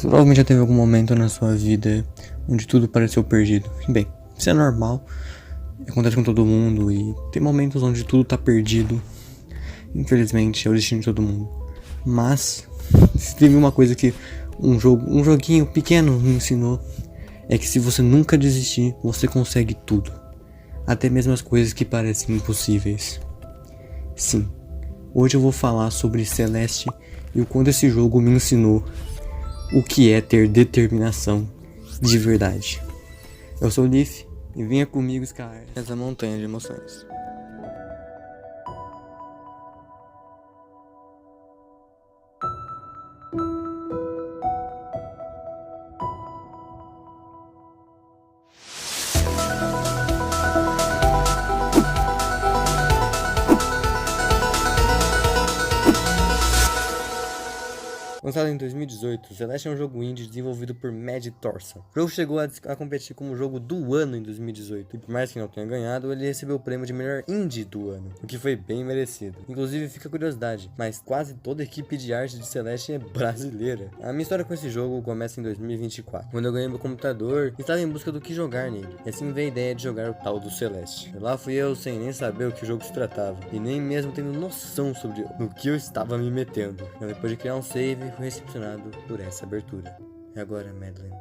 Você provavelmente já teve algum momento na sua vida onde tudo pareceu perdido. Bem, isso é normal, acontece com todo mundo e tem momentos onde tudo tá perdido. Infelizmente é o destino de todo mundo. Mas, se teve uma coisa que um joguinho pequeno me ensinou, é que se você nunca desistir, você consegue tudo. Até mesmo as coisas que parecem impossíveis. Sim, hoje eu vou falar sobre Celeste e o quanto esse jogo me ensinou o que é ter determinação de verdade. Eu sou o Leaf e venha comigo escalar essa montanha de emoções. Lançado em 2018, Celeste é um jogo indie desenvolvido por Mad Thorson. O jogo chegou a competir como jogo do ano em 2018, e por mais que não tenha ganhado, ele recebeu o prêmio de melhor indie do ano, o que foi bem merecido. Inclusive, fica a curiosidade, mas quase toda a equipe de arte de Celeste é brasileira. A minha história com esse jogo começa em 2024, quando eu ganhei meu computador e estava em busca do que jogar nele, e assim veio a ideia de jogar o tal do Celeste. Lá fui eu sem nem saber o que o jogo se tratava, e nem mesmo tendo noção sobre o que eu estava me metendo. Então, depois de criar um save, fui recepcionado por essa abertura. E agora, Madeline,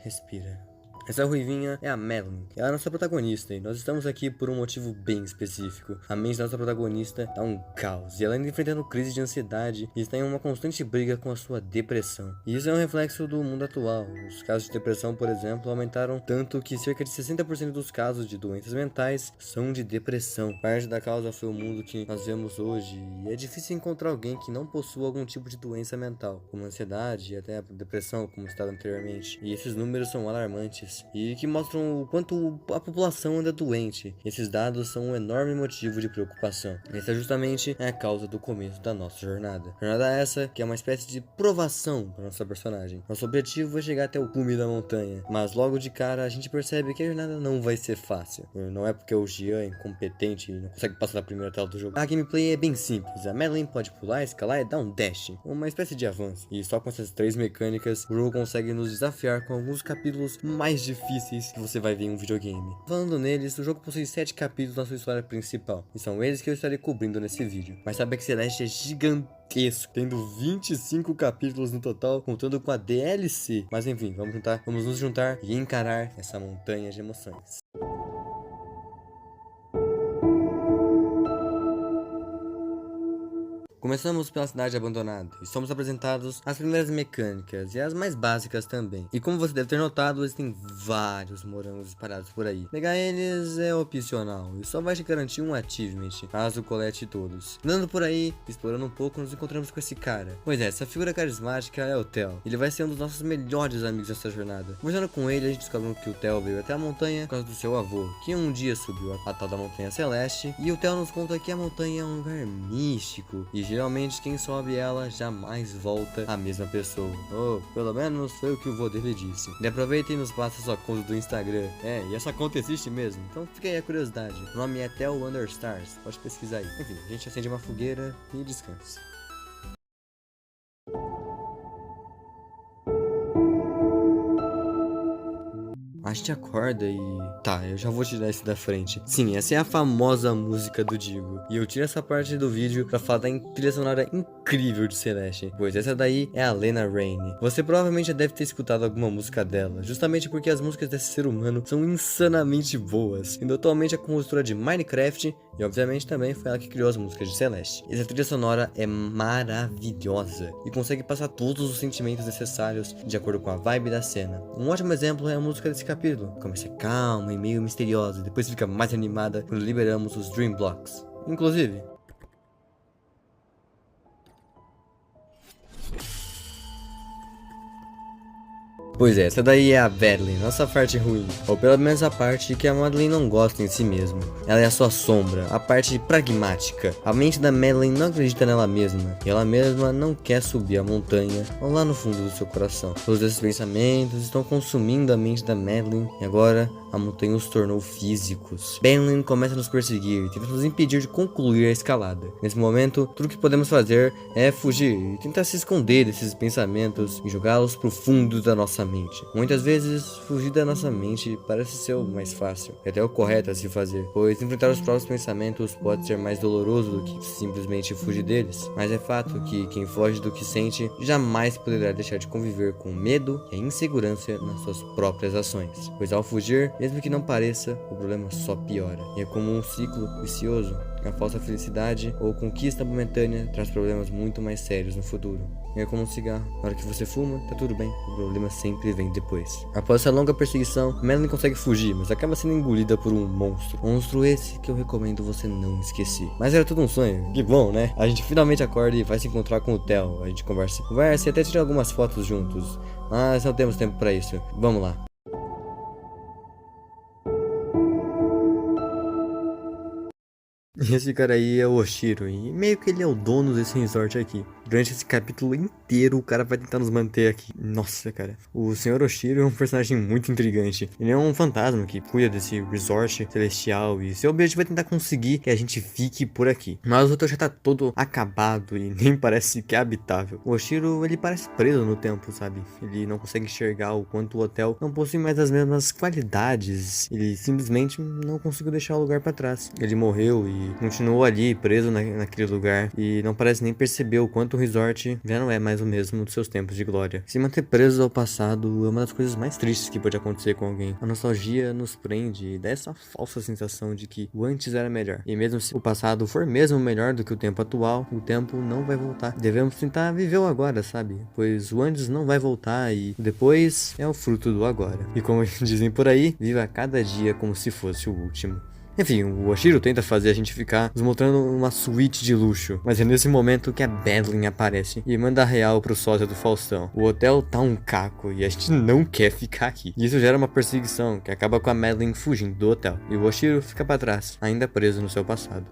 respira. Essa ruivinha é a Madeline, ela é a nossa protagonista, e nós estamos aqui por um motivo bem específico. A mente da nossa protagonista tá um caos, e ela anda enfrentando crise de ansiedade e está em uma constante briga com a sua depressão. E isso é um reflexo do mundo atual. Os casos de depressão, por exemplo, aumentaram tanto que cerca de 60% dos casos de doenças mentais são de depressão. Parte da causa foi o mundo que nós vemos hoje, e é difícil encontrar alguém que não possua algum tipo de doença mental, como ansiedade e até a depressão, como estava anteriormente. E esses números são alarmantes e que mostram o quanto a população anda doente. Esses dados são um enorme motivo de preocupação. Essa justamente é a causa do começo da nossa jornada. Jornada essa que é uma espécie de provação para nossa personagem. Nosso objetivo é chegar até o cume da montanha, mas logo de cara a gente percebe que a jornada não vai ser fácil. Não é porque o Gian é incompetente e não consegue passar da primeira tela do jogo. A gameplay é bem simples. A Madeline pode pular, escalar e dar um dash, uma espécie de avanço. E só com essas três mecânicas, o jogo consegue nos desafiar com alguns capítulos mais difíceis que você vai ver em um videogame. Falando neles, o jogo possui 7 capítulos na sua história principal, e são eles que eu estarei cobrindo nesse vídeo. Mas sabe que Celeste é gigantesco, tendo 25 capítulos no total, contando com a DLC. Mas enfim, vamos nos juntar e encarar essa montanha de emoções. Começamos pela cidade abandonada e somos apresentados as primeiras mecânicas e as mais básicas também. E como você deve ter notado, existem vários morangos espalhados por aí. Pegar eles é opcional e só vai te garantir um achievement, caso colete todos. Andando por aí, explorando um pouco, nos encontramos com esse cara. Pois é, essa figura carismática é o Theo. Ele vai ser um dos nossos melhores amigos nessa jornada. Conversando com ele, a gente descobre que o Theo veio até a montanha por causa do seu avô, que um dia subiu a tal da Montanha Celeste. E o Theo nos conta que a montanha é um lugar místico e geralmente quem sobe ela jamais volta a mesma pessoa. Ou pelo menos foi o que o vô dele disse. E aproveita e nos passa sua conta do Instagram. E essa conta existe mesmo. Então fica aí a curiosidade. O nome é Theo Understars. Pode pesquisar aí. Enfim, a gente acende uma fogueira e descansa. A gente acorda e... Tá, eu já vou tirar isso da frente. Sim, essa é a famosa música do Digo. E eu tiro essa parte do vídeo pra falar da trilha sonora incrível de Celeste, pois essa daí é a Lena Raine. Você provavelmente já deve ter escutado alguma música dela, justamente porque as músicas desse ser humano são insanamente boas. Sendo atualmente a compositora de Minecraft e obviamente também foi ela que criou as músicas de Celeste. Essa trilha sonora é maravilhosa e consegue passar todos os sentimentos necessários de acordo com a vibe da cena. Um ótimo exemplo é a música desse capítulo. Começa calma e meio misteriosa, depois fica mais animada quando liberamos os Dream Blocks. Inclusive, Pois é, essa daí é a Madeline, nossa parte ruim. Ou pelo menos a parte que a Madeline não gosta em si mesma. Ela é a sua sombra, a parte pragmática. A mente da Madeline não acredita nela mesma. E ela mesma não quer subir a montanha ou lá no fundo do seu coração. Todos esses pensamentos estão consumindo a mente da Madeline. E agora a montanha os tornou físicos. Madeline começa a nos perseguir, tenta nos impedir de concluir a escalada. Nesse momento, tudo que podemos fazer é fugir e tentar se esconder desses pensamentos e jogá-los pro fundo da nossa mente. Muitas vezes, fugir da nossa mente parece ser o mais fácil, e até o correto a se fazer, pois enfrentar os próprios pensamentos pode ser mais doloroso do que simplesmente fugir deles. Mas é fato que quem foge do que sente jamais poderá deixar de conviver com o medo e a insegurança nas suas próprias ações, pois ao fugir, mesmo que não pareça, o problema só piora. E é como um ciclo vicioso. A falsa felicidade ou conquista momentânea traz problemas muito mais sérios no futuro. É como um cigarro. Na hora que você fuma, tá tudo bem. O problema sempre vem depois. Após essa longa perseguição, Madeline consegue fugir, mas acaba sendo engolida por um monstro. Monstro esse que eu recomendo você não esquecer. Mas era tudo um sonho. Que bom, né? A gente finalmente acorda e vai se encontrar com o Theo. A gente conversa e até tira algumas fotos juntos. Mas não temos tempo pra isso. Vamos lá. Esse cara aí é o Oshiro, e meio que ele é o dono desse resort aqui. Durante esse capítulo inteiro, o cara vai tentar nos manter aqui. Nossa, cara. O Sr. Oshiro é um personagem muito intrigante. Ele é um fantasma que cuida desse resort celestial, e seu objetivo é tentar conseguir que a gente fique por aqui. Mas o hotel já tá todo acabado e nem parece que é habitável. O Oshiro, ele parece preso no tempo, sabe? Ele não consegue enxergar o quanto o hotel não possui mais as mesmas qualidades. Ele simplesmente não conseguiu deixar o lugar pra trás. Ele morreu e continuou ali, preso naquele lugar, e não parece nem perceber o quanto o resort já não é mais o mesmo dos seus tempos de glória. Se manter preso ao passado é uma das coisas mais tristes que pode acontecer com alguém. A nostalgia nos prende e dá essa falsa sensação de que o antes era melhor. E mesmo se o passado for mesmo melhor do que o tempo atual, o tempo não vai voltar. Devemos tentar viver o agora, sabe? Pois o antes não vai voltar e o depois é o fruto do agora. E como dizem por aí, viva cada dia como se fosse o último. Enfim, o Oshiro tenta fazer a gente ficar nos mostrando uma suíte de luxo, mas é nesse momento que a Madeline aparece e manda real pro sósia do Faustão. O hotel tá um caco e a gente não quer ficar aqui. E isso gera uma perseguição que acaba com a Madeline fugindo do hotel, e o Oshiro fica pra trás, ainda preso no seu passado.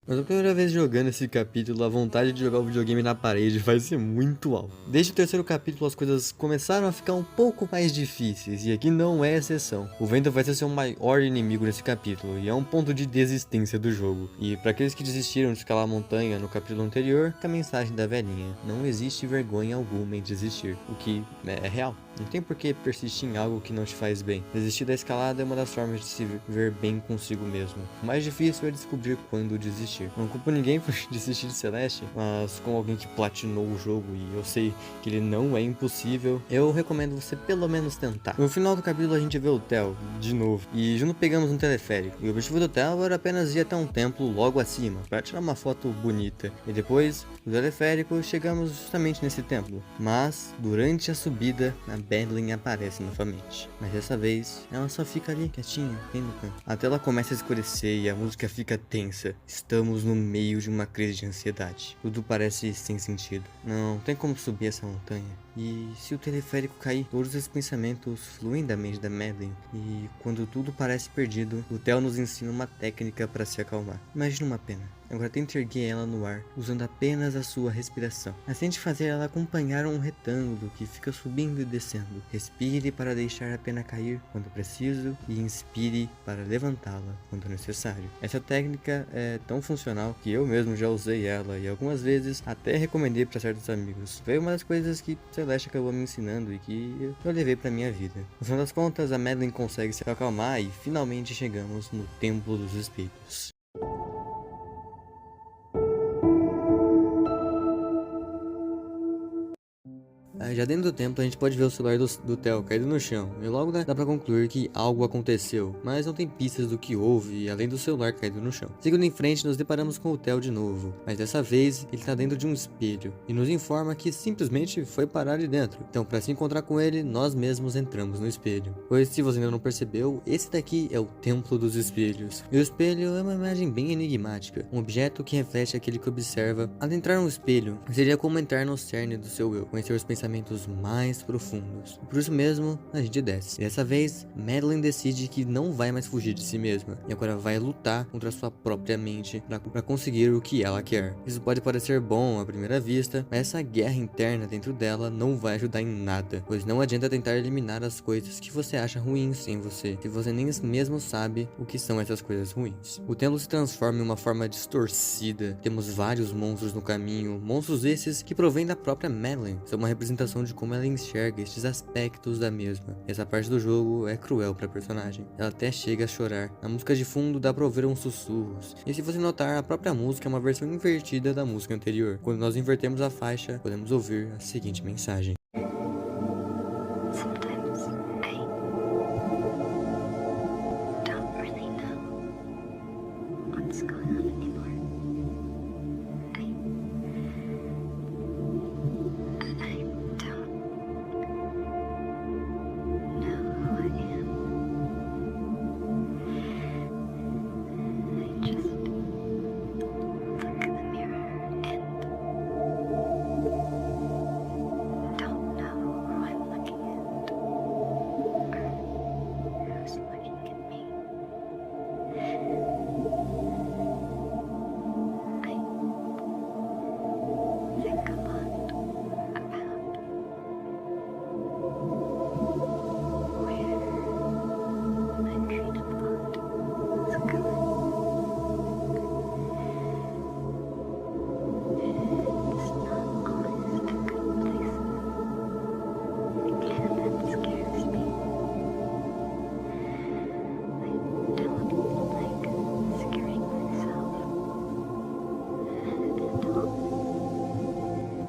Mas a primeira vez jogando esse capítulo, a vontade de jogar o videogame na parede vai ser muito alta. Desde o terceiro capítulo, as coisas começaram a ficar um pouco mais difíceis, e aqui não é exceção. O vento vai ser seu maior inimigo nesse capítulo, e é um ponto de desistência do jogo. E para aqueles que desistiram de escalar a montanha no capítulo anterior, fica a mensagem da velhinha: não existe vergonha alguma em desistir, o que é real. Não tem por que persistir em algo que não te faz bem. Desistir da escalada é uma das formas de se ver bem consigo mesmo. O mais difícil é descobrir quando desistir. Não culpo ninguém por desistir de Celeste, mas como alguém que platinou o jogo e eu sei que ele não é impossível, eu recomendo você pelo menos tentar. No final do capítulo a gente vê o Theo de novo, e junto pegamos um teleférico. E o objetivo do Theo era apenas ir até um templo logo acima, para tirar uma foto bonita. E depois do teleférico chegamos justamente nesse templo. Mas durante a subida, a Madeline aparece novamente, mas dessa vez ela só fica ali quietinha, bem no canto. A tela começa a escurecer e a música fica tensa. Estamos no meio de uma crise de ansiedade. Tudo parece sem sentido. Não tem como subir essa montanha. E se o teleférico cair, todos esses pensamentos fluem da mente da Madeline. E quando tudo parece perdido, o Theo nos ensina uma técnica para se acalmar. Imagina uma pena. Agora tente erguer ela no ar, usando apenas a sua respiração. Mas tente fazer ela acompanhar um retângulo que fica subindo e descendo. Respire para deixar a pena cair quando preciso e inspire para levantá-la quando necessário. Essa técnica é tão funcional que eu mesmo já usei ela e algumas vezes até recomendei para certos amigos. Foi uma das coisas que Celeste acabou me ensinando e que eu levei para minha vida. No final das contas, a Madeline consegue se acalmar e finalmente chegamos no Templo dos Espíritos. Aí já dentro do templo a gente pode ver o celular do Theo caído no chão, e logo dá pra concluir que algo aconteceu, mas não tem pistas do que houve além do celular caído no chão. Seguindo em frente, nos deparamos com o Theo de novo, mas dessa vez ele tá dentro de um espelho, e nos informa que simplesmente foi parar ali dentro. Então, para se encontrar com ele, nós mesmos entramos no espelho. Pois, se você ainda não percebeu, esse daqui é o Templo dos Espelhos. E o espelho é uma imagem bem enigmática, um objeto que reflete aquele que observa. Adentrar um espelho seria como entrar no cerne do seu eu, conhecer os pensamentos mais profundos. Por isso mesmo, a gente desce. E dessa vez, Madeline decide que não vai mais fugir de si mesma, e agora vai lutar contra sua própria mente para conseguir o que ela quer. Isso pode parecer bom à primeira vista, mas essa guerra interna dentro dela não vai ajudar em nada, pois não adianta tentar eliminar as coisas que você acha ruins em você, se você nem mesmo sabe o que são essas coisas ruins. O templo se transforma em uma forma distorcida, temos vários monstros no caminho, monstros esses que provêm da própria Madeline, são uma representação de como ela enxerga estes aspectos da mesma. Essa parte do jogo é cruel para a personagem, ela até chega a chorar. Na música de fundo dá pra ouvir uns sussurros, e se você notar, a própria música é uma versão invertida da música anterior. Quando nós invertemos a faixa, podemos ouvir a seguinte mensagem.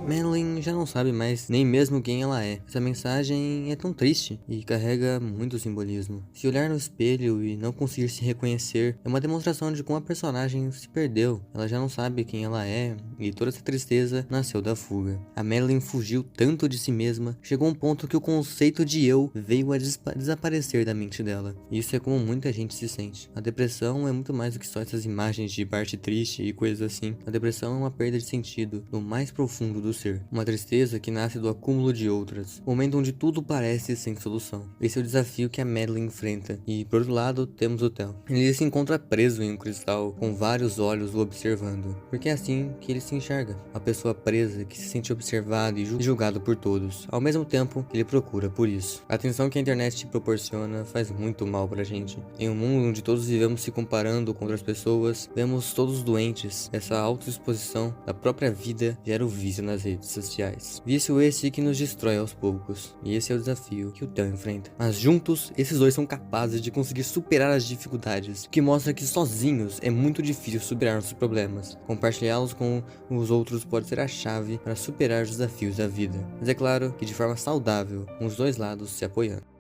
Madeline já não sabe mais nem mesmo quem ela é. Essa mensagem é tão triste e carrega muito simbolismo. Se olhar no espelho e não conseguir se reconhecer é uma demonstração de como a personagem se perdeu. Ela já não sabe quem ela é e toda essa tristeza nasceu da fuga. A Madeline fugiu tanto de si mesma, chegou a um ponto que o conceito de eu veio a desaparecer da mente dela. Isso é como muita gente se sente. A depressão é muito mais do que só essas imagens de parte triste e coisas assim. A depressão é uma perda de sentido no mais profundo do ser. Uma tristeza que nasce do acúmulo de outras. Momento onde tudo parece sem solução. Esse é o desafio que a Madeline enfrenta. E por outro lado, temos o Theo. Ele se encontra preso em um cristal, com vários olhos o observando. Porque é assim que ele se enxerga. A pessoa presa que se sente observado e julgado por todos. Ao mesmo tempo que ele procura por isso. A atenção que a internet te proporciona faz muito mal pra gente. Em um mundo onde todos vivemos se comparando com outras pessoas, vemos todos doentes. Essa autoexposição da própria vida gera o vício nas redes sociais. Vício esse que nos destrói aos poucos. E esse é o desafio que o Theo enfrenta. Mas juntos, esses dois são capazes de conseguir superar as dificuldades, o que mostra que sozinhos é muito difícil superar nossos problemas. Compartilhá-los com os outros pode ser a chave para superar os desafios da vida. Mas é claro que de forma saudável, com os dois lados se apoiando.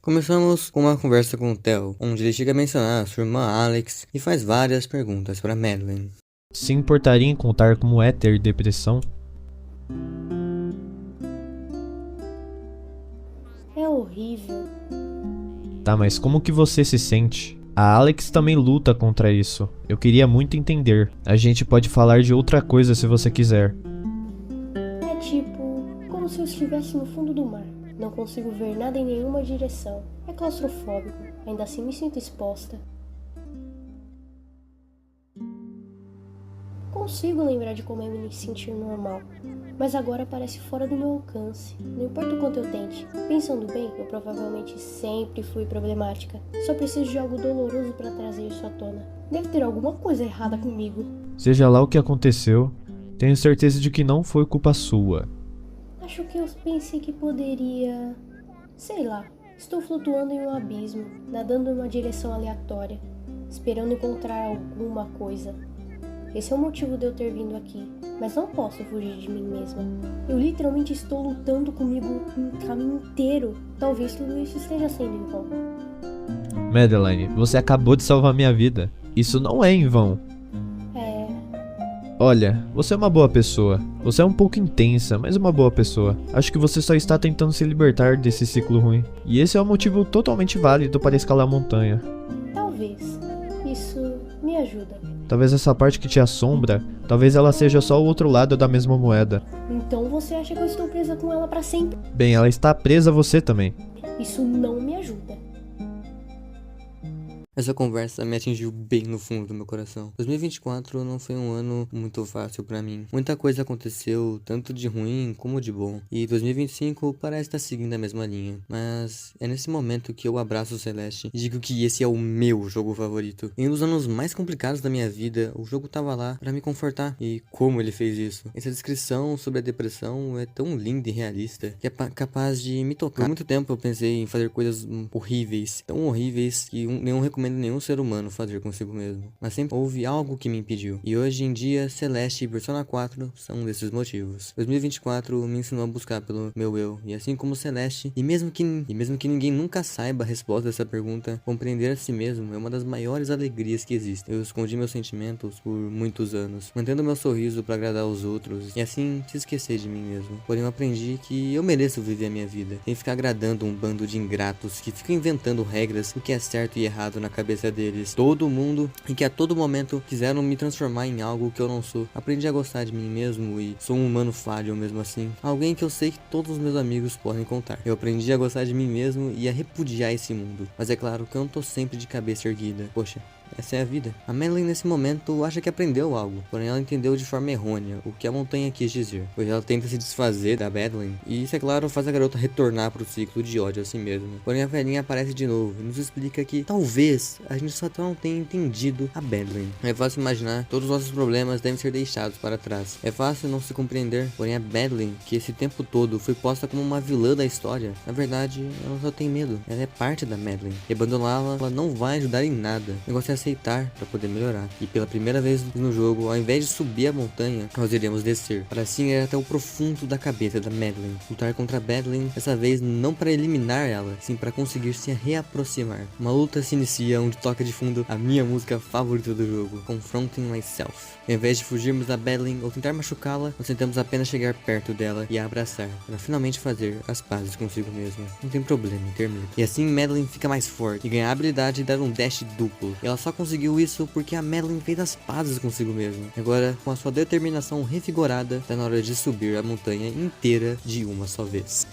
Começamos com uma conversa com o Theo, onde ele chega a mencionar a sua irmã Alex e faz várias perguntas para Madeline. Se importaria em contar como é ter depressão? É horrível. Tá, mas como que você se sente? A Alex também luta contra isso. Eu queria muito entender. A gente pode falar de outra coisa se você quiser. É tipo, como se eu estivesse no fundo do mar. Não consigo ver nada em nenhuma direção. É claustrofóbico. Ainda assim me sinto exposta. Consigo lembrar de como é me sentir normal, mas agora parece fora do meu alcance. Não importa o quanto eu tente. Pensando bem, eu provavelmente sempre fui problemática. Só preciso de algo doloroso para trazer isso à tona. Deve ter alguma coisa errada comigo. Seja lá o que aconteceu, tenho certeza de que não foi culpa sua. Acho que eu pensei que poderia... Sei lá, estou flutuando em um abismo, nadando em uma direção aleatória, esperando encontrar alguma coisa. esse é o motivo de eu ter vindo aqui, mas não posso fugir de mim mesma. Eu literalmente estou lutando comigo um caminho inteiro. Talvez tudo isso esteja sendo em vão. Madeline, você acabou de salvar minha vida. Isso não é em vão. Olha, você é uma boa pessoa. Você é um pouco intensa, mas uma boa pessoa. Acho que você só está tentando se libertar desse ciclo ruim. E esse é um motivo totalmente válido para escalar a montanha. Talvez. Isso me ajuda. Talvez essa parte que te assombra, talvez ela seja só o outro lado da mesma moeda. Então você acha que eu estou presa com ela para sempre? Bem, ela está presa a você também. Isso não me ajuda. Essa conversa me atingiu bem no fundo do meu coração. 2024 não foi um ano muito fácil pra mim. Muita coisa aconteceu, tanto de ruim como de bom. E 2025 parece estar seguindo a mesma linha. Mas é nesse momento que eu abraço o Celeste e digo que esse é o meu jogo favorito. Em um dos anos mais complicados da minha vida, o jogo tava lá pra me confortar. E como ele fez isso? Essa descrição sobre a depressão é tão linda e realista que é capaz de me tocar. Por muito tempo eu pensei em fazer coisas horríveis, tão horríveis que nenhum recomendo nenhum ser humano fazer consigo mesmo, mas sempre houve algo que me impediu, e hoje em dia Celeste e Persona 4 são um desses motivos. 2024 me ensinou a buscar pelo meu eu, e assim como Celeste, e mesmo que ninguém nunca saiba a resposta dessa pergunta, compreender a si mesmo é uma das maiores alegrias que existem. Eu escondi meus sentimentos por muitos anos, mantendo meu sorriso para agradar os outros, e assim se esquecer de mim mesmo. Porém eu aprendi que eu mereço viver a minha vida, sem ficar agradando um bando de ingratos que ficam inventando regras do que é certo e errado na cabeça deles, todo mundo, e que a todo momento quiseram me transformar em algo que eu não sou. Aprendi a gostar de mim mesmo e sou um humano falho mesmo assim, alguém que eu sei que todos os meus amigos podem contar. Eu aprendi a gostar de mim mesmo e a repudiar esse mundo, mas é claro que eu não tô sempre de cabeça erguida. Poxa, essa é a vida. A Madeline nesse momento acha que aprendeu algo, porém ela entendeu de forma errônea o que a montanha quis dizer, pois ela tenta se desfazer da Madeline, e isso é claro faz a garota retornar pro ciclo de ódio a si mesma. Porém a velhinha aparece de novo e nos explica que talvez a gente só não tenha entendido a Madeline. É fácil imaginar, todos os nossos problemas devem ser deixados para trás. É fácil não se compreender, porém a Madeline, que esse tempo todo foi posta como uma vilã da história, na verdade ela só tem medo. Ela é parte da Madeline, e abandoná-la ela não vai ajudar em nada. O negócio é aceitar para poder melhorar. E pela primeira vez no jogo, ao invés de subir a montanha, nós iremos descer, para assim ir até o profundo da cabeça da Madeline. Lutar contra a Madeline, dessa vez não para eliminar ela, sim para conseguir se reaproximar. Uma luta se inicia onde toca de fundo a minha música favorita do jogo, Confronting Myself. Ao invés de fugirmos da Madeline ou tentar machucá-la, nós tentamos apenas chegar perto dela e a abraçar, para finalmente fazer as pazes consigo mesma. Não tem problema em ter medo. E assim Madeline fica mais forte e ganha a habilidade de dar um dash duplo. Ela só conseguiu isso porque a Madeline fez as pazes consigo mesma. Agora, com a sua determinação revigorada, está na hora de subir a montanha inteira de uma só vez.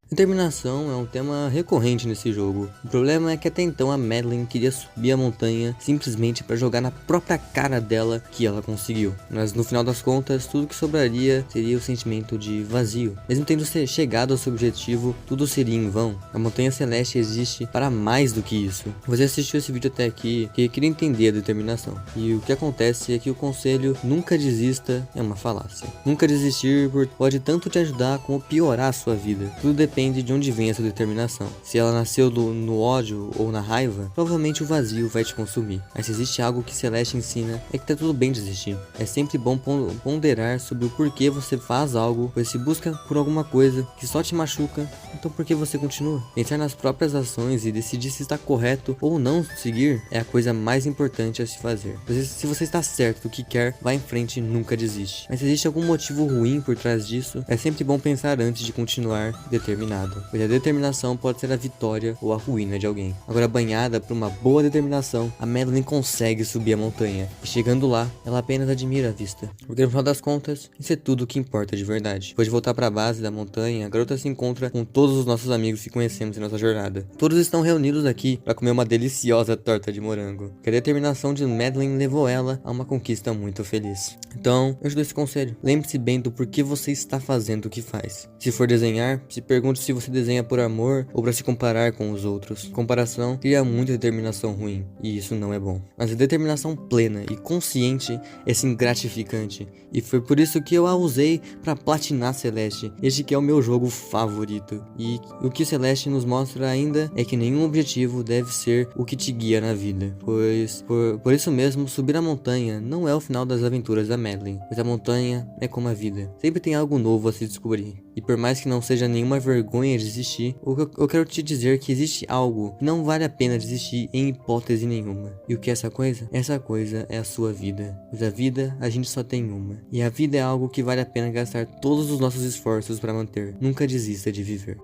Determinação é um tema recorrente nesse jogo. O problema é que até então a Madeline queria subir a montanha simplesmente para jogar na própria cara dela que ela conseguiu. Mas no final das contas, tudo que sobraria seria o sentimento de vazio. Mesmo tendo chegado ao seu objetivo, tudo seria em vão. A Montanha Celeste existe para mais do que isso. Você assistiu esse vídeo até aqui porque queria entender a determinação. E o que acontece é que o conselho nunca desista é uma falácia. Nunca desistir pode tanto te ajudar como piorar a sua vida. Tudo depende de onde vem essa determinação. Se ela nasceu no ódio ou na raiva, provavelmente o vazio vai te consumir. Mas se existe algo que Celeste ensina, é que tá tudo bem desistir. É sempre bom ponderar sobre o porquê você faz algo, pois se busca por alguma coisa que só te machuca, então por que você continua? Pensar nas próprias ações e decidir se está correto ou não seguir é a coisa mais importante a se fazer. Se você está certo do que quer, vá em frente e nunca desiste. Mas se existe algum motivo ruim por trás disso, é sempre bom pensar antes de continuar determinado. Pois a determinação pode ser a vitória ou a ruína de alguém. Agora, banhada por uma boa determinação, a Madeline consegue subir a montanha. E chegando lá, ela apenas admira a vista. Porque no final das contas, isso é tudo o que importa de verdade. Depois de voltar para a base da montanha, a garota se encontra com todos os nossos amigos que conhecemos em nossa jornada. Todos estão reunidos aqui para comer uma deliciosa torta de morango. Que a determinação de Madeline levou ela a uma conquista muito feliz. Então, eu te dou esse conselho. Lembre-se bem do porquê você está fazendo o que faz. Se for desenhar, se pergunte se você desenha por amor ou para se comparar com os outros. Comparação cria muita determinação ruim, e isso não é bom. Mas a determinação plena e consciente é sim gratificante, e foi por isso que eu a usei para platinar Celeste, este que é o meu jogo favorito. E o que Celeste nos mostra ainda é que nenhum objetivo deve ser o que te guia na vida, pois por isso mesmo subir a montanha não é o final das aventuras da Madeline, pois a montanha é como a vida, sempre tem algo novo a se descobrir. E por mais que não seja nenhuma vergonha desistir, eu quero te dizer que existe algo que não vale a pena desistir em hipótese nenhuma. E o que é essa coisa? Essa coisa é a sua vida. Pois a vida a gente só tem uma. E a vida é algo que vale a pena gastar todos os nossos esforços para manter. Nunca desista de viver.